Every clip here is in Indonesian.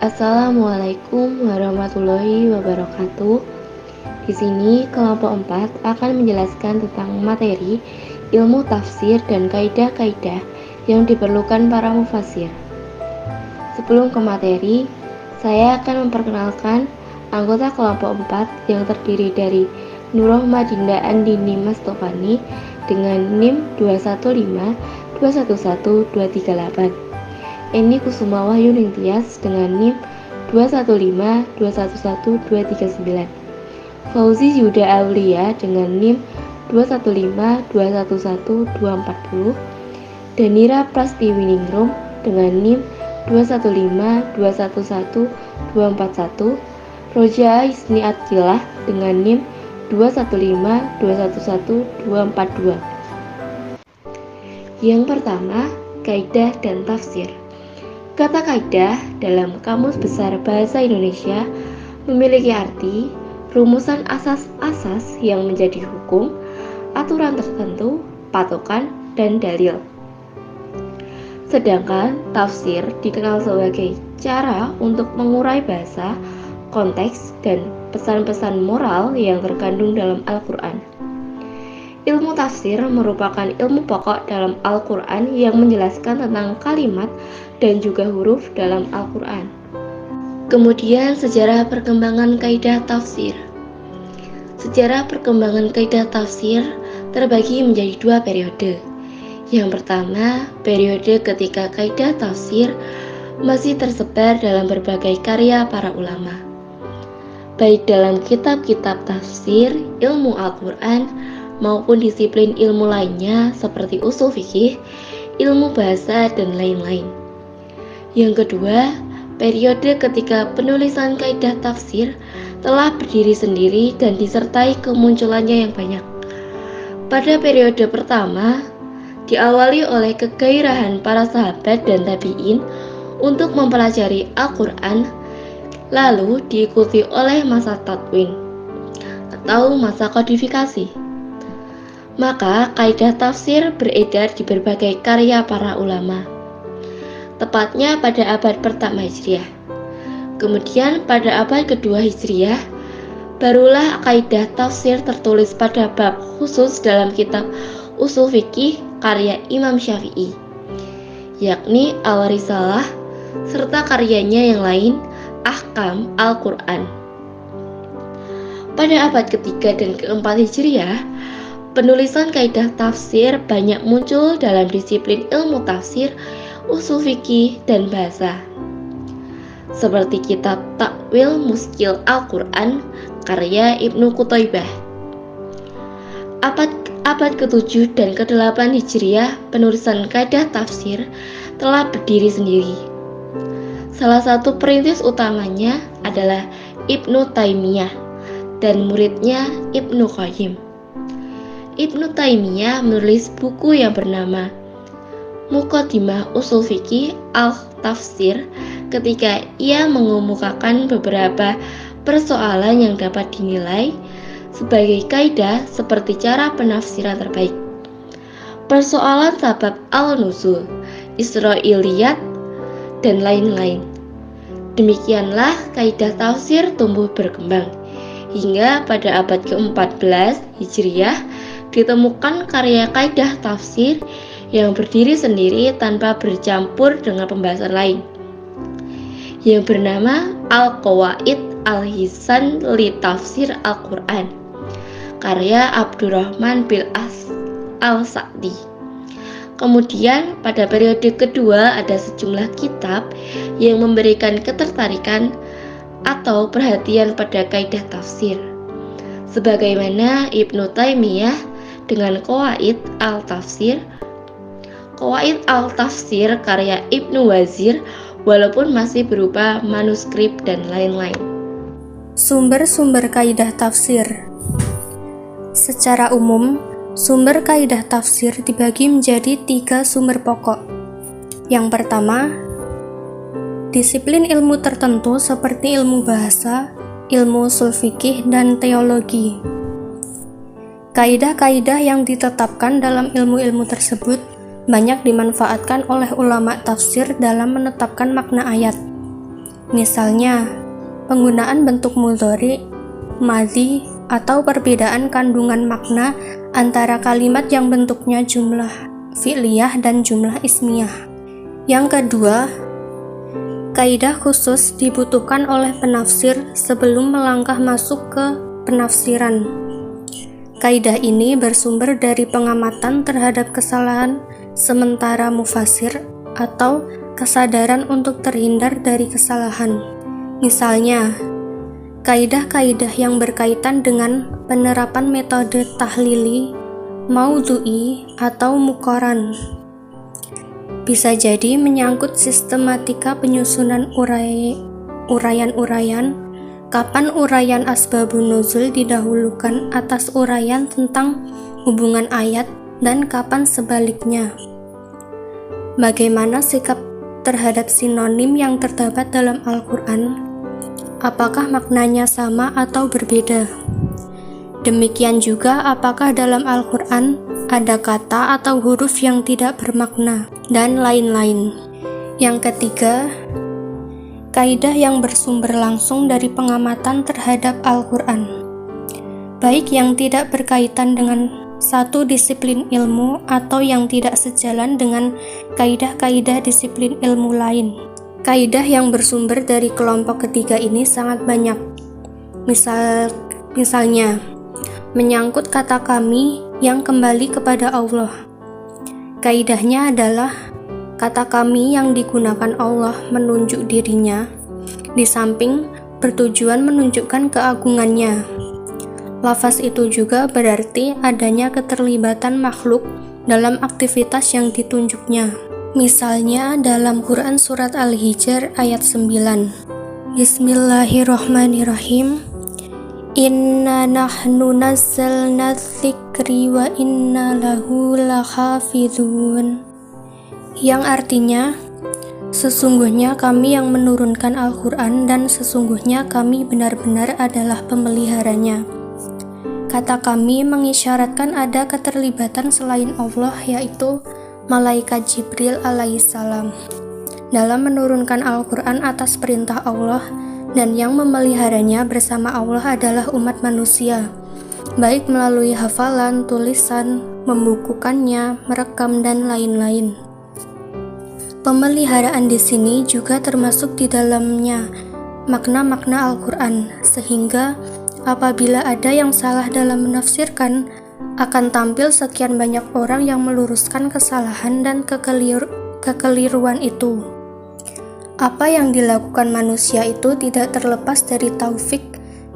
Assalamualaikum warahmatullahi wabarakatuh. Di sini kelompok 4 akan menjelaskan tentang materi ilmu tafsir dan kaidah-kaidah yang diperlukan para mufasir. Sebelum ke materi, saya akan memperkenalkan anggota kelompok 4 yang terdiri dari Nurrohma Dinda Andini Mastofani dengan NIM 215211238, Eni Kusuma Wahyu Ningtyas dengan NIM 2152111239, Fauzi Yuda Aulia dengan NIM 2152111240, Danira Prastiwiningrum dengan NIM 2152111241, Roja Isni Atkilah dengan NIM 2152111242. Yang pertama, kaidah dan tafsir. Kata kaidah dalam Kamus Besar Bahasa Indonesia memiliki arti rumusan asas-asas yang menjadi hukum, aturan tertentu, patokan, dan dalil. Sedangkan tafsir dikenal sebagai cara untuk mengurai bahasa, konteks, dan pesan-pesan moral yang terkandung dalam Al-Quran. Ilmu tafsir merupakan ilmu pokok dalam Al-Quran yang menjelaskan tentang kalimat dan juga huruf dalam Al-Quran. Kemudian sejarah perkembangan kaidah tafsir. Sejarah perkembangan kaidah tafsir terbagi menjadi dua periode. Yang pertama, periode ketika kaidah tafsir masih tersebar dalam berbagai karya para ulama, baik dalam kitab-kitab tafsir, ilmu Al-Quran, maupun disiplin ilmu lainnya seperti usul fikih, ilmu bahasa, dan lain-lain. Yang kedua, periode ketika penulisan kaidah tafsir telah berdiri sendiri dan disertai kemunculannya yang banyak. Pada periode pertama, diawali oleh kegairahan para sahabat dan tabi'in untuk mempelajari Al-Quran, lalu diikuti oleh masa tadwin atau masa kodifikasi. Maka kaidah tafsir beredar di berbagai karya para ulama, tepatnya pada abad pertama Hijriah. Kemudian pada abad kedua Hijriah, barulah kaidah tafsir tertulis pada bab khusus dalam kitab usul fikih karya Imam Syafi'i, yakni Al-Risalah, serta karyanya yang lain, Ahkam Al-Quran. Pada abad ketiga dan keempat Hijriah, penulisan kaidah tafsir banyak muncul dalam disiplin ilmu tafsir, usul fikih, dan bahasa, seperti kitab Takwil Muskil Al-Quran karya Ibnu Qutaibah. Abad ke-7 dan ke-8 Hijriah, penulisan kaidah tafsir telah berdiri sendiri. Salah satu perintis utamanya adalah Ibnu Taimiyah dan muridnya Ibnu Qayyim. Ibnu Taimiyah menulis buku yang bernama Muqaddimah Usul Fiqih Al-Tafsir ketika ia mengemukakan beberapa persoalan yang dapat dinilai sebagai kaidah seperti cara penafsiran terbaik, persoalan sabab al-nuzul, Israiliyat, dan lain-lain. Demikianlah kaidah tafsir tumbuh berkembang hingga pada abad ke-14 Hijriah ditemukan karya kaidah tafsir yang berdiri sendiri tanpa bercampur dengan pembahasan lain, yang bernama Al-Qawaid Al-Hisan li Tafsir Al-Quran karya Abdurrahman bin Al-Sa'di. Kemudian pada periode kedua ada sejumlah kitab yang memberikan ketertarikan atau perhatian pada kaidah tafsir, sebagaimana Ibnu Taimiyah dengan Qawaid Al-Tafsir, Qawaid Al-Tafsir karya Ibnu Wazir, walaupun masih berupa manuskrip dan lain-lain. Sumber-sumber kaidah tafsir. Secara umum, sumber kaidah tafsir dibagi menjadi 3 sumber pokok. Yang pertama, disiplin ilmu tertentu seperti ilmu bahasa, ilmu ushul fikih, dan teologi. Kaidah-kaidah yang ditetapkan dalam ilmu-ilmu tersebut banyak dimanfaatkan oleh ulama tafsir dalam menetapkan makna ayat. Misalnya, penggunaan bentuk mudhari, madhi, atau perbedaan kandungan makna antara kalimat yang bentuknya jumlah fi'liyah dan jumlah ismiyah. Yang kedua, kaidah khusus dibutuhkan oleh penafsir sebelum melangkah masuk ke penafsiran. Kaidah ini bersumber dari pengamatan terhadap kesalahan sementara mufasir atau kesadaran untuk terhindar dari kesalahan. Misalnya, kaidah-kaidah yang berkaitan dengan penerapan metode tahlili, maudhu'i, atau muqaran. Bisa jadi menyangkut sistematika penyusunan uraian-uraian, kapan uraian asbabun nuzul didahulukan atas uraian tentang hubungan ayat, dan kapan sebaliknya. Bagaimana sikap terhadap sinonim yang terdapat dalam Al-Quran? Apakah maknanya sama atau berbeda? Demikian juga apakah dalam Al-Quran ada kata atau huruf yang tidak bermakna, dan lain-lain. Yang ketiga, kaidah yang bersumber langsung dari pengamatan terhadap Al-Quran, baik yang tidak berkaitan dengan satu disiplin ilmu atau yang tidak sejalan dengan kaidah-kaidah disiplin ilmu lain. Kaidah yang bersumber dari kelompok ketiga ini sangat banyak. Misalnya, menyangkut kata kami yang kembali kepada Allah. Kaidahnya adalah kata kami yang digunakan Allah menunjuk dirinya, di samping bertujuan menunjukkan keagungannya. Lafaz itu juga berarti adanya keterlibatan makhluk dalam aktivitas yang ditunjuknya. Misalnya dalam Quran Surat Al-Hijr ayat 9. Bismillahirrahmanirrahim. Inna nahnu nazzalna dzikri wa inna lahu lahafizun. Yang artinya, sesungguhnya kami yang menurunkan Al-Quran dan sesungguhnya kami benar-benar adalah pemeliharanya. Kata kami mengisyaratkan ada keterlibatan selain Allah, yaitu Malaikat Jibril alaihissalam dalam menurunkan Al-Quran atas perintah Allah, dan yang memeliharanya bersama Allah adalah umat manusia, baik melalui hafalan, tulisan, membukukannya, merekam, dan lain-lain. Pemeliharaan di sini juga termasuk di dalamnya makna-makna Al-Quran, sehingga apabila ada yang salah dalam menafsirkan, akan tampil sekian banyak orang yang meluruskan kesalahan dan kekeliruan itu. Apa yang dilakukan manusia itu tidak terlepas dari taufik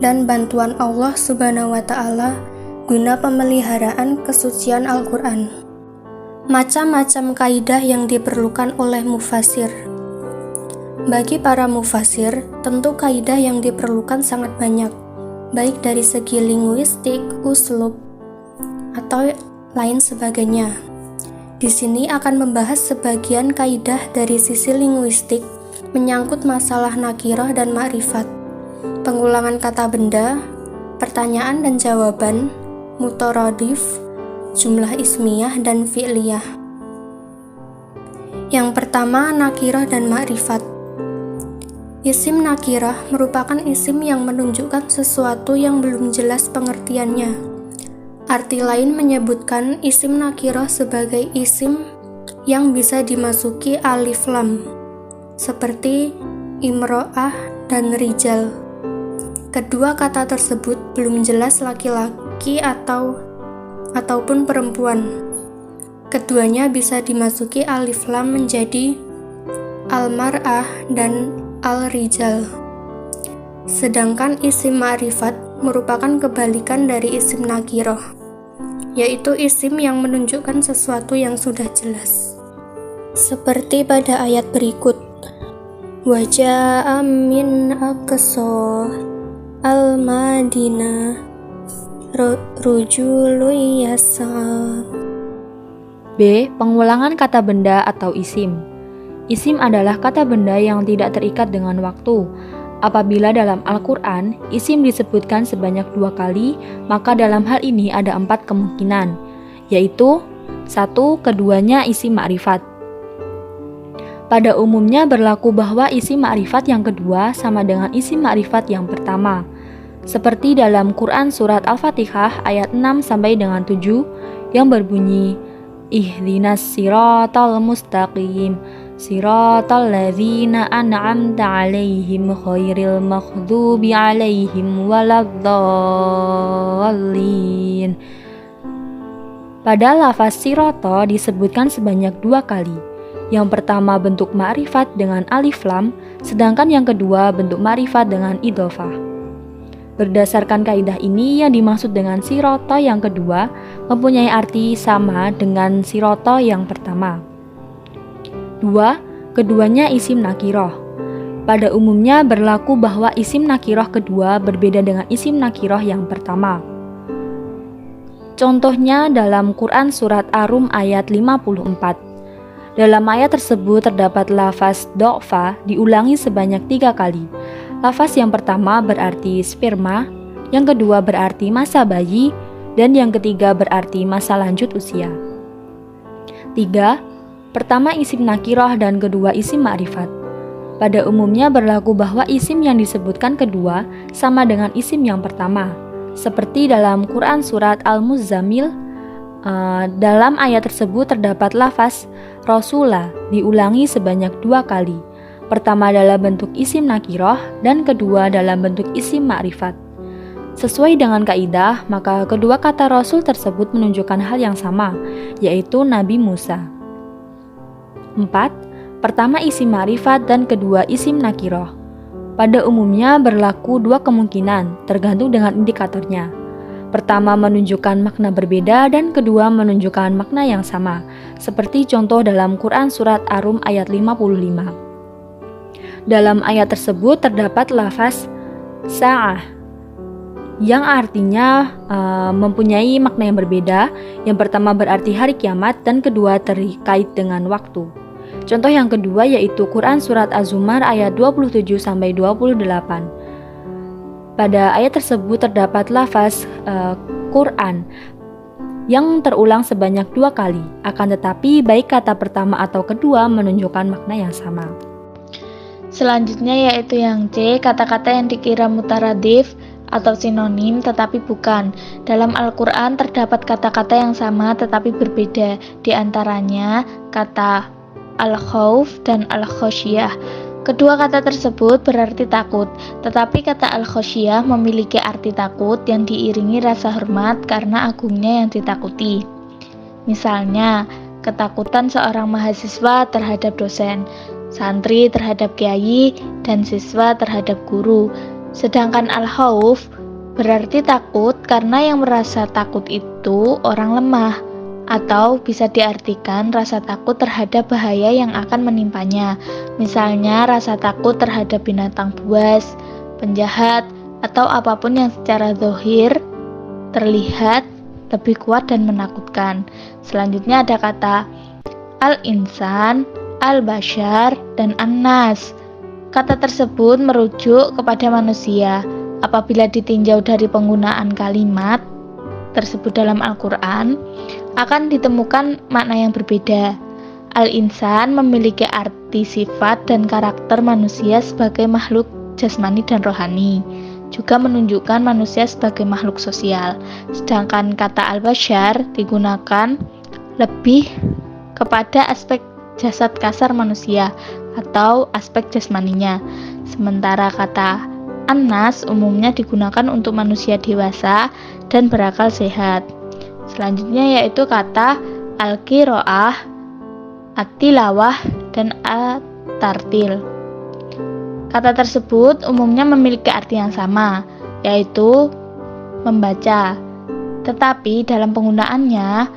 dan bantuan Allah Subhanahu wa Ta'ala guna pemeliharaan kesucian Al-Quran. Macam-macam kaidah yang diperlukan oleh mufasir. Bagi para mufasir, tentu kaidah yang diperlukan sangat banyak, baik dari segi linguistik, uslub, atau lain sebagainya. Di sini akan membahas sebagian kaidah dari sisi linguistik menyangkut masalah nakirah dan ma'rifat, pengulangan kata benda, pertanyaan dan jawaban, mutaradif, jumlah ismiyah dan fi'liyah. Yang pertama, nakirah dan ma'rifat. Isim nakirah merupakan isim yang menunjukkan sesuatu yang belum jelas pengertiannya. Arti lain menyebutkan isim nakirah sebagai isim yang bisa dimasuki alif lam, seperti imro'ah dan rijal. Kedua kata tersebut belum jelas laki-laki ataupun perempuan. Keduanya bisa dimasuki alif lam menjadi al-mar'ah dan al-rijal. Sedangkan isim ma'rifat merupakan kebalikan dari isim nakirah, yaitu isim yang menunjukkan sesuatu yang sudah jelas. Seperti pada ayat berikut, Waja'a min aqsa al-madinah rujulun yas'a. B. Pengulangan kata benda atau isim. Isim adalah kata benda yang tidak terikat dengan waktu. Apabila dalam Al-Quran, isim disebutkan sebanyak 2 kali, maka dalam hal ini ada 4 kemungkinan, yaitu 1. Keduanya isim ma'rifat. Pada umumnya berlaku bahwa isim ma'rifat yang kedua sama dengan isim ma'rifat yang pertama. Seperti dalam Quran surat Al-Fatihah ayat 6 sampai dengan 7 yang berbunyi Ihdinas siratal mustaqim siratal ladzina an'amta 'alaihim khairil maghdubi 'alaihim waladdallin. Pada lafaz sirata disebutkan sebanyak 2 kali. Yang pertama bentuk ma'rifat dengan alif lam, sedangkan yang kedua bentuk ma'rifat dengan idhofah. Berdasarkan kaidah ini, yang dimaksud dengan sirata yang kedua mempunyai arti sama dengan sirata yang pertama. 2. Keduanya isim nakiroh. Pada umumnya berlaku bahwa isim nakiroh kedua berbeda dengan isim nakiroh yang pertama. Contohnya dalam Quran surat Ar-Rum ayat 54. Dalam ayat tersebut terdapat lafaz do'fa diulangi sebanyak 3 kali. Lafaz yang pertama berarti sperma, yang kedua berarti masa bayi, dan yang ketiga berarti masa lanjut usia. 3. Pertama isim nakiroh dan kedua isim ma'rifat. Pada umumnya berlaku bahwa isim yang disebutkan kedua sama dengan isim yang pertama. Seperti dalam Quran surat Al-Muzammil, dalam ayat tersebut terdapat lafaz Rasulah diulangi sebanyak 2 kali. Pertama dalam bentuk isim nakiroh dan kedua dalam bentuk isim ma'rifat. Sesuai dengan kaidah, maka kedua kata Rasul tersebut menunjukkan hal yang sama, yaitu Nabi Musa. 4. Pertama isim ma'rifat dan kedua isim nakiroh. Pada umumnya berlaku 2 kemungkinan, tergantung dengan indikatornya. Pertama menunjukkan makna berbeda dan kedua menunjukkan makna yang sama, seperti contoh dalam Quran surat Ar-Rum ayat 55. Dalam ayat tersebut terdapat lafaz sa'ah yang artinya mempunyai makna yang berbeda. Yang pertama berarti hari kiamat dan kedua terkait dengan waktu. Contoh yang kedua yaitu Quran surat Az-Zumar ayat 27 sampai 28. Pada ayat tersebut terdapat lafaz Quran yang terulang sebanyak 2 kali. Akan tetapi baik kata pertama atau kedua menunjukkan makna yang sama. Selanjutnya yaitu yang C, kata-kata yang dikira mutaradif atau sinonim tetapi bukan. Dalam Al-Quran terdapat kata-kata yang sama tetapi berbeda. Di antaranya kata al-khawf dan al-khosyiyah. Kedua kata tersebut berarti takut, tetapi kata al-khosyiyah memiliki arti takut yang diiringi rasa hormat karena agungnya yang ditakuti. Misalnya, ketakutan seorang mahasiswa terhadap dosen, santri terhadap kiai, dan siswa terhadap guru. Sedangkan al-khauf berarti takut karena yang merasa takut itu orang lemah, atau bisa diartikan rasa takut terhadap bahaya yang akan menimpanya. Misalnya rasa takut terhadap binatang buas, penjahat, atau apapun yang secara zahir terlihat lebih kuat dan menakutkan. Selanjutnya ada kata al-insan, al-bashar, dan an-nas. Kata tersebut merujuk kepada manusia. Apabila ditinjau dari penggunaan kalimat tersebut dalam Al-Quran, akan ditemukan makna yang berbeda. Al-insan memiliki arti sifat dan karakter manusia sebagai makhluk jasmani dan rohani, juga menunjukkan manusia sebagai makhluk sosial. Sedangkan kata al-bashar digunakan lebih kepada aspek jasad kasar manusia atau aspek jasmaninya. Sementara kata an-nas umumnya digunakan untuk manusia dewasa dan berakal sehat. Selanjutnya yaitu kata al-qiraah, at-tilawah, dan at-tartil. Kata tersebut umumnya memiliki arti yang sama, yaitu membaca. Tetapi dalam penggunaannya,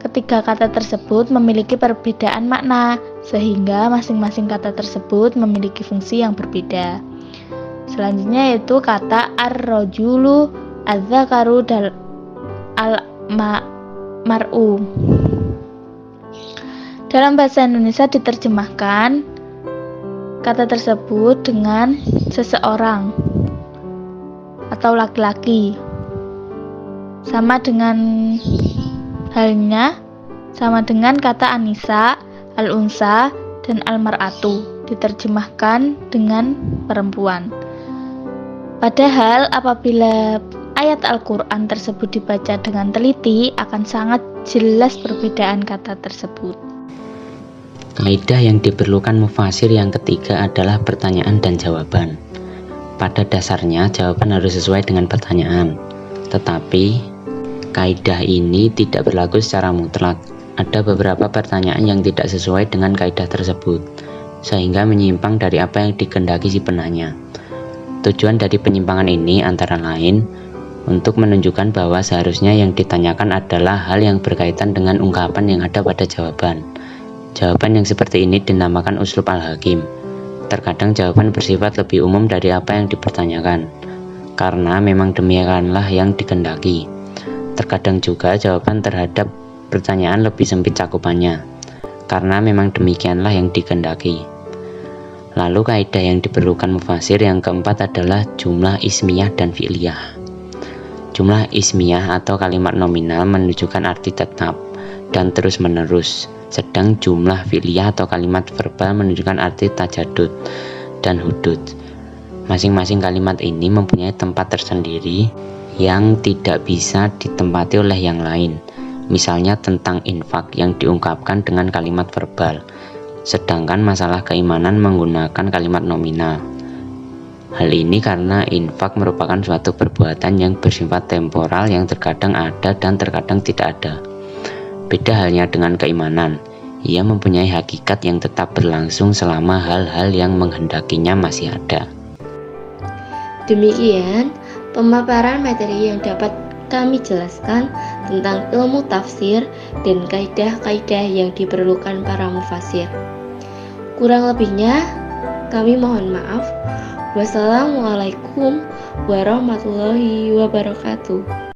ketiga kata tersebut memiliki perbedaan makna, sehingga masing-masing kata tersebut memiliki fungsi yang berbeda. Selanjutnya yaitu kata ar-rajulu, az-zakaru, dan al-mar'u. Dalam bahasa Indonesia diterjemahkan kata tersebut dengan seseorang atau laki-laki. Sama dengan kata Anisa, al-unsa, dan al-mar'atu diterjemahkan dengan perempuan. Padahal apabila ayat Al-Quran tersebut dibaca dengan teliti akan sangat jelas perbedaan kata tersebut. Kaidah yang diperlukan mufasir yang ketiga adalah pertanyaan dan jawaban. Pada dasarnya jawaban harus sesuai dengan pertanyaan, tetapi kaidah ini tidak berlaku secara mutlak. Ada beberapa pertanyaan yang tidak sesuai dengan kaidah tersebut, sehingga menyimpang dari apa yang dikehendaki si penanya. Tujuan dari penyimpangan ini antara lain untuk menunjukkan bahwa seharusnya yang ditanyakan adalah hal yang berkaitan dengan ungkapan yang ada pada jawaban. Jawaban yang seperti ini dinamakan uslub al-hakim. Terkadang jawaban bersifat lebih umum dari apa yang dipertanyakan, karena memang demikianlah yang dikehendaki. Terkadang juga jawaban terhadap pertanyaan lebih sempit cakupannya, karena memang demikianlah yang dikehendaki. Lalu kaidah yang diperlukan mufasir yang keempat adalah jumlah ismiyah dan fi'liyah. Jumlah ismiyah atau kalimat nominal menunjukkan arti tetap dan terus-menerus, sedang jumlah fi'liyah atau kalimat verbal menunjukkan arti tajadud dan hudud. Masing-masing kalimat ini mempunyai tempat tersendiri yang tidak bisa ditempati oleh yang lain. Misalnya tentang infak yang diungkapkan dengan kalimat verbal, sedangkan masalah keimanan menggunakan kalimat nominal. Hal ini karena infak merupakan suatu perbuatan yang bersifat temporal yang terkadang ada dan terkadang tidak ada. Beda halnya dengan keimanan, ia mempunyai hakikat yang tetap berlangsung selama hal-hal yang menghendakinya masih ada. Demikian pemaparan materi yang dapat kami jelaskan tentang ilmu tafsir dan kaidah-kaidah yang diperlukan para mufasir. Kurang lebihnya kami mohon maaf. Wassalamualaikum warahmatullahi wabarakatuh.